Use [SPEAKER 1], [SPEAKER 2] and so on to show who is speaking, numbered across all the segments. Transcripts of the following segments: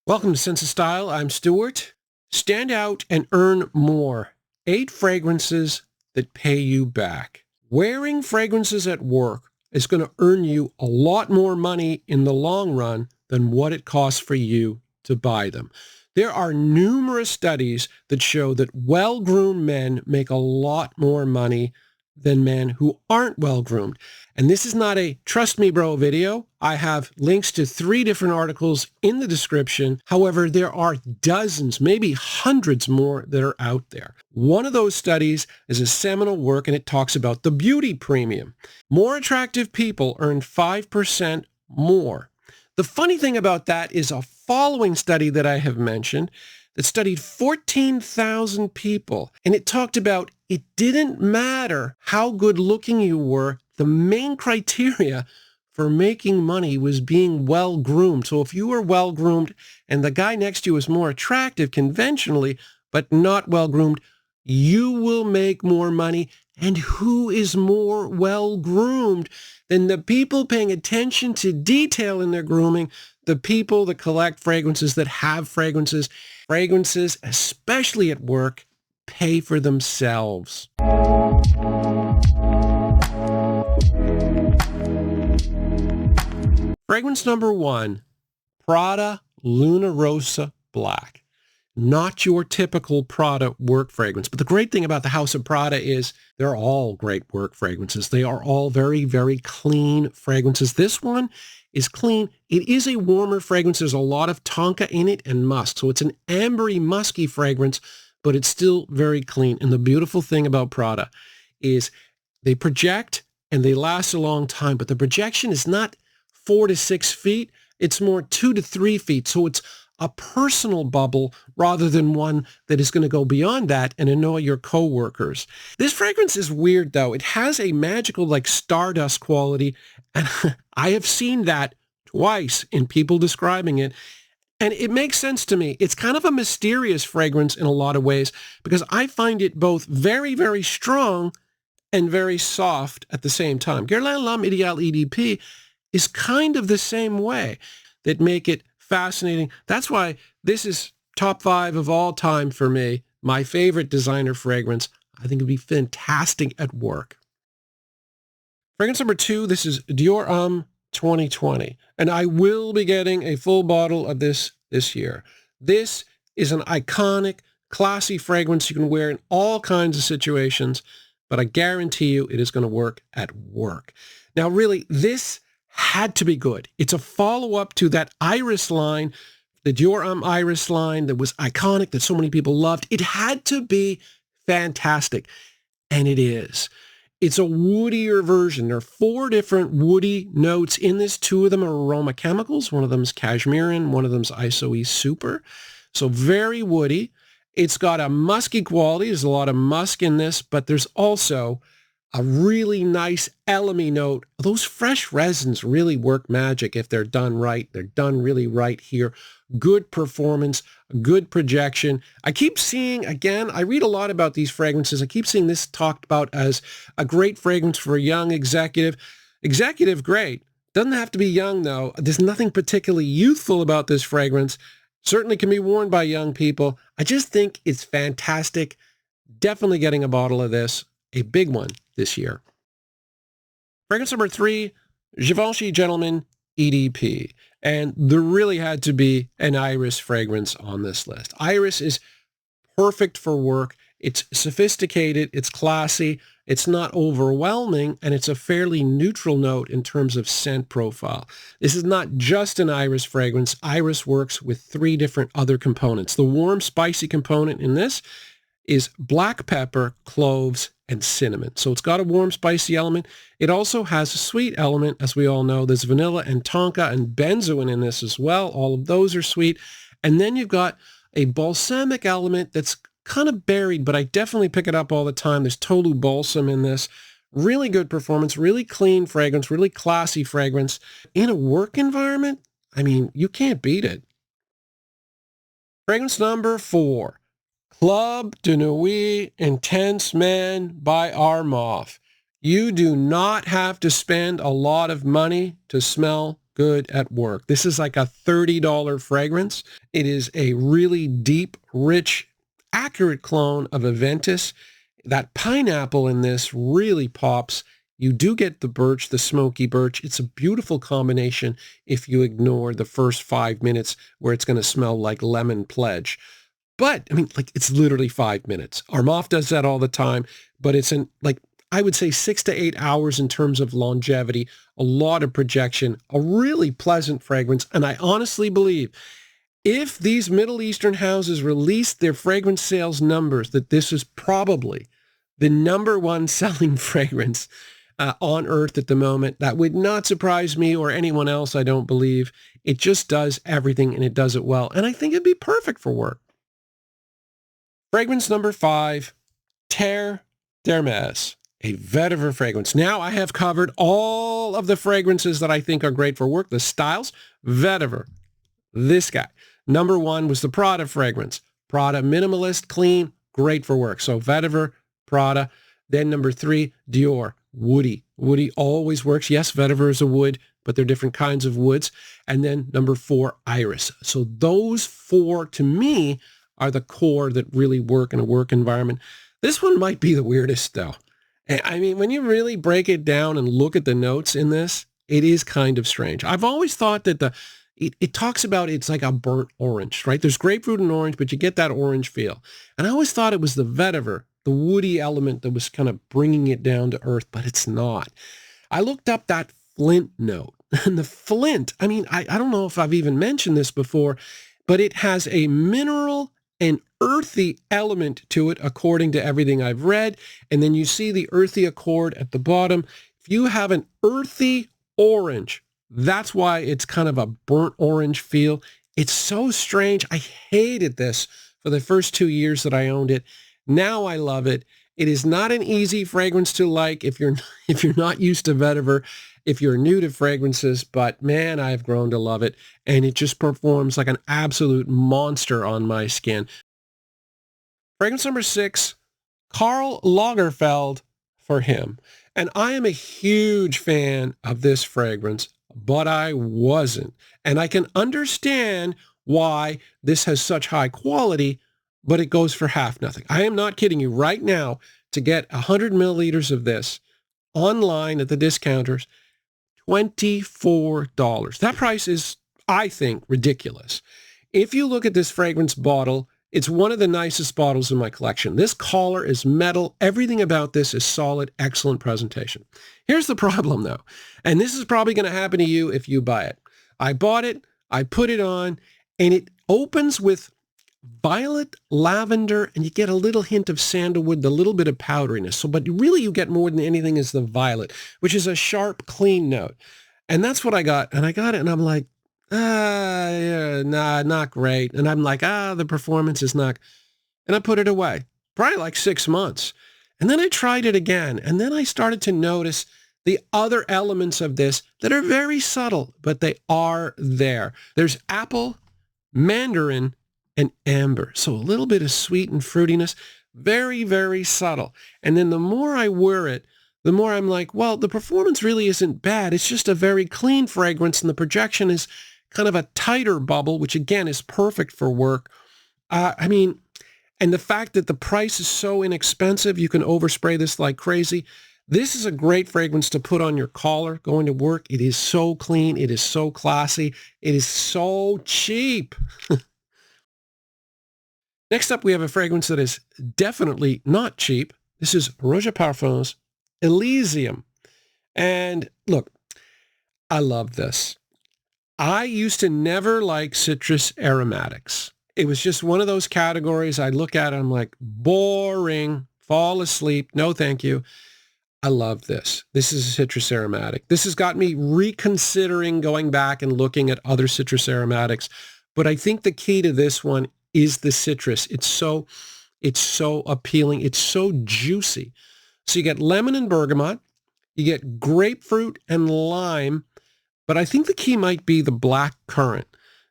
[SPEAKER 1] Welcome to Sense of Style. I'm Stuart. Stand out and earn more. 8 fragrances that pay you back. Wearing fragrances at work is going to earn you a lot more money in the long run than what it costs for you to buy them. There are numerous studies that show that well-groomed men make a lot more money than men who aren't well-groomed. And this is not a trust me bro video. I have links to 3 different articles in the description. However, there are dozens, maybe hundreds more that are out there. One of those studies is a seminal work, and it talks about the beauty premium. More attractive people earn 5% more. The funny thing about that is a following study that I have mentioned that studied 14,000 people, and it talked about it didn't matter how good looking you were. The main criteria for making money was being well-groomed. So if you were well-groomed and the guy next to you is more attractive conventionally, but not well-groomed, you will make more money. And who is more well-groomed than the people paying attention to detail in their grooming, the people that collect fragrances, that have fragrances. Fragrances, especially at work, pay for themselves. Fragrance number 1, Prada Luna Rossa Black. Not your typical Prada work fragrance. But the great thing about the House of Prada is they're all great work fragrances. They are all very, very clean fragrances. This one is clean. It is a warmer fragrance. There's a lot of tonka in it and musk. So it's an ambery, musky fragrance, but it's still very clean. And the beautiful thing about Prada is they project and they last a long time, but the projection is not 4 to 6 feet. It's more 2 to 3 feet. So it's a personal bubble rather than one that is going to go beyond that and annoy your coworkers. This fragrance is weird though. It has a magical like stardust quality, and I have seen that twice in people describing it. And it makes sense to me. It's kind of a mysterious fragrance in a lot of ways because I find it both very, very strong and very soft at the same time. Guerlain L'Homme Ideal EDP is kind of the same way that make it fascinating. That's why this is top 5 of all time for me. My favorite designer fragrance. I think it'd be fantastic at work. Fragrance number 2, this is Dior Homme 2020. And I will be getting a full bottle of this year. This is an iconic, classy fragrance you can wear in all kinds of situations, but I guarantee you it is going to work at work. Now, really, this had to be good. It's a follow-up to that Iris line, the Dior Homme Iris line that was iconic, that so many people loved. It had to be fantastic, and it is. It's a woodier version. There are 4 different woody notes in this. 2 of them are aroma chemicals. One of them is cashmerean. One of them is ISOE Super. So very woody. It's got a musky quality. There's a lot of musk in this, but there's also a really nice elemy note. Those fresh resins really work magic if they're done right. They're done really right here. Good performance, good projection. I keep seeing, again, I read a lot about these fragrances. I keep seeing this talked about as a great fragrance for a young executive. Executive, great. Doesn't have to be young, though. There's nothing particularly youthful about this fragrance. Certainly can be worn by young people. I just think it's fantastic. Definitely getting a bottle of this. A big one this year. Fragrance number 3, Givenchy Gentleman EDP. And there really had to be an Iris fragrance on this list. Iris is perfect for work. It's sophisticated. It's classy. It's not overwhelming. And it's a fairly neutral note in terms of scent profile. This is not just an Iris fragrance. Iris works with 3 different other components. The warm, spicy component in this is black pepper, cloves, and cinnamon. So it's got a warm, spicy element. It also has a sweet element, as we all know. There's vanilla and tonka and benzoin in this as well. All of those are sweet. And then you've got a balsamic element that's kind of buried, but I definitely pick it up all the time. There's Tolu balsam in this. Really good performance, really clean fragrance, really classy fragrance. In a work environment, I mean, you can't beat it. Fragrance number 4. Club de Nuit Intense Man by Armaf. You do not have to spend a lot of money to smell good at work. This is like a $30 fragrance. It is a really deep, rich, accurate clone of Aventus. That pineapple in this really pops. You do get the birch, the smoky birch. It's a beautiful combination if you ignore the first 5 minutes where it's going to smell like lemon pledge. But, I mean, like, it's literally 5 minutes. Armaf does that all the time, but it's I would say 6 to 8 hours in terms of longevity, a lot of projection, a really pleasant fragrance. And I honestly believe if these Middle Eastern houses released their fragrance sales numbers, that this is probably the number one selling fragrance on earth at the moment. That would not surprise me or anyone else, I don't believe. It just does everything, and it does it well. And I think it'd be perfect for work. Fragrance number 5, Terre d'Hermès, a vetiver fragrance. Now I have covered all of the fragrances that I think are great for work. The styles, vetiver. This guy. Number 1 was the Prada fragrance. Prada, minimalist, clean, great for work. So vetiver, Prada. Then number 3, Dior, woody. Woody always works. Yes, vetiver is a wood, but they're different kinds of woods. And then number 4, iris. So those 4, to me, are the core that really work in a work environment. This one might be the weirdest, though. I mean, when you really break it down and look at the notes in this, it is kind of strange. I've always thought that it talks about it's like a burnt orange, right? There's grapefruit and orange, but you get that orange feel. And I always thought it was the vetiver, the woody element that was kind of bringing it down to earth, but it's not. I looked up that flint note. And the flint, I mean, I don't know if I've even mentioned this before, but it has a mineral and earthy element to it, according to everything I've read. And then you see the earthy accord at the bottom. If you have an earthy orange, that's why it's kind of a burnt orange feel. It's so strange. I hated this for the first 2 years that I owned it. Now I love it. It is not an easy fragrance to like if you're not used to vetiver, if you're new to fragrances, but man, I've grown to love it. And it just performs like an absolute monster on my skin. Fragrance number 6, Karl Lagerfeld for him. And I am a huge fan of this fragrance, but I wasn't. And I can understand why this has such high quality, but it goes for half nothing. I am not kidding you. Right now, to get 100 milliliters of this online at the discounters, $24. That price is, I think, ridiculous. If you look at this fragrance bottle, it's one of the nicest bottles in my collection. This collar is metal. Everything about this is solid, excellent presentation. Here's the problem, though, and this is probably going to happen to you if you buy it. I bought it, I put it on, and it opens with violet, lavender, and you get a little hint of sandalwood, the little bit of powderiness. So, but really you get more than anything is the violet, which is a sharp, clean note. And that's what I got. And I got it, and I'm like, yeah, nah, not great. And I'm like, the performance is not. And I put it away, probably like 6 months. And then I tried it again. And then I started to notice the other elements of this that are very subtle, but they are there. There's apple, mandarin, and amber. So a little bit of sweet and fruitiness, very, very subtle. And then the more I wear it, the more I'm like, well, the performance really isn't bad. It's just a very clean fragrance, and the projection is kind of a tighter bubble, which again is perfect for work. And the fact that the price is so inexpensive, you can overspray this like crazy. This is a great fragrance to put on your collar going to work. It is so clean. It is so classy. It is so cheap. Next up, we have a fragrance that is definitely not cheap. This is Roja Parfums Elysium. And look, I love this. I used to never like citrus aromatics. It was just one of those categories I look at and I'm like, boring, fall asleep, no thank you. I love this. This is a citrus aromatic. This has got me reconsidering going back and looking at other citrus aromatics. But I think the key to this one is the citrus. It's so appealing. It's so juicy. So you get lemon and bergamot. You get grapefruit and lime. But I think the key might be the black currant.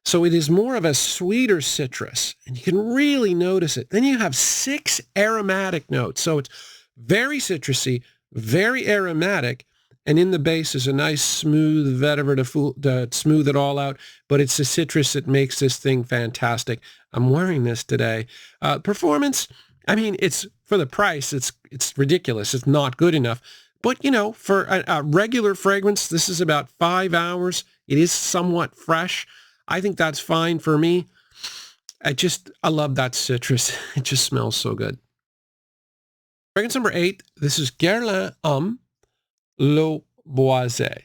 [SPEAKER 1] So it is more of a sweeter citrus, and you can really notice it. Then you have 6 aromatic notes. So it's very citrusy, very aromatic, And in the base is a nice smooth vetiver to smooth it all out. But it's the citrus that makes this thing fantastic. I'm wearing this today. Performance, I mean, it's for the price, it's ridiculous. It's not good enough. But, you know, for a regular fragrance, this is about 5 hours. It is somewhat fresh. I think that's fine for me. I love that citrus. It just smells so good. Fragrance number 8, this is Guerlain Homme Le Boisee.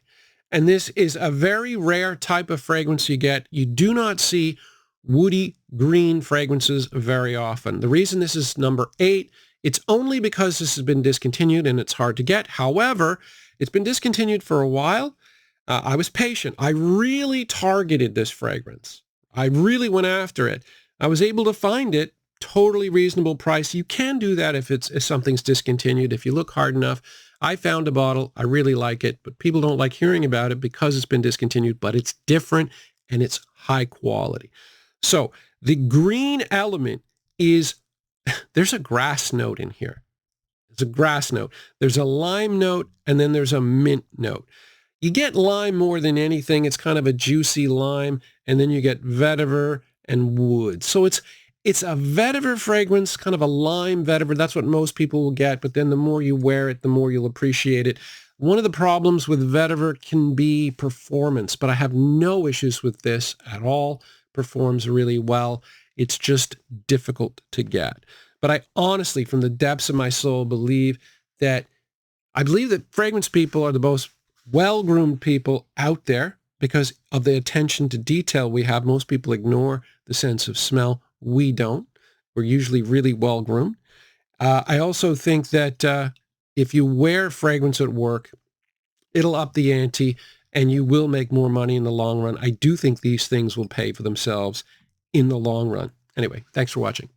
[SPEAKER 1] And this is a very rare type of fragrance you get. You do not see woody green fragrances very often. The reason this is number 8, it's only because this has been discontinued and it's hard to get. However, it's been discontinued for a while. I was patient. I really targeted this fragrance. I really went after it. I was able to find it totally reasonable price. You can do that if something's discontinued. If you look hard enough, I found a bottle. I really like it, but people don't like hearing about it because it's been discontinued, but it's different and it's high quality. So the green element is, there's a grass note in here. There's a grass note. There's a lime note, and then there's a mint note. You get lime more than anything. It's kind of a juicy lime, and then you get vetiver and wood. So it's a vetiver fragrance, kind of a lime vetiver. That's what most people will get, but then the more you wear it, the more you'll appreciate it. One of the problems with vetiver can be performance, but I have no issues with this at all. Performs really well. It's just difficult to get. But I honestly, from the depths of my soul, believe that fragrance people are the most well-groomed people out there because of the attention to detail we have. Most people ignore the sense of smell. We don't. We're usually really well-groomed. I also think that if you wear fragrance at work, it'll up the ante and you will make more money in the long run. I do think these things will pay for themselves in the long run. Anyway, thanks for watching.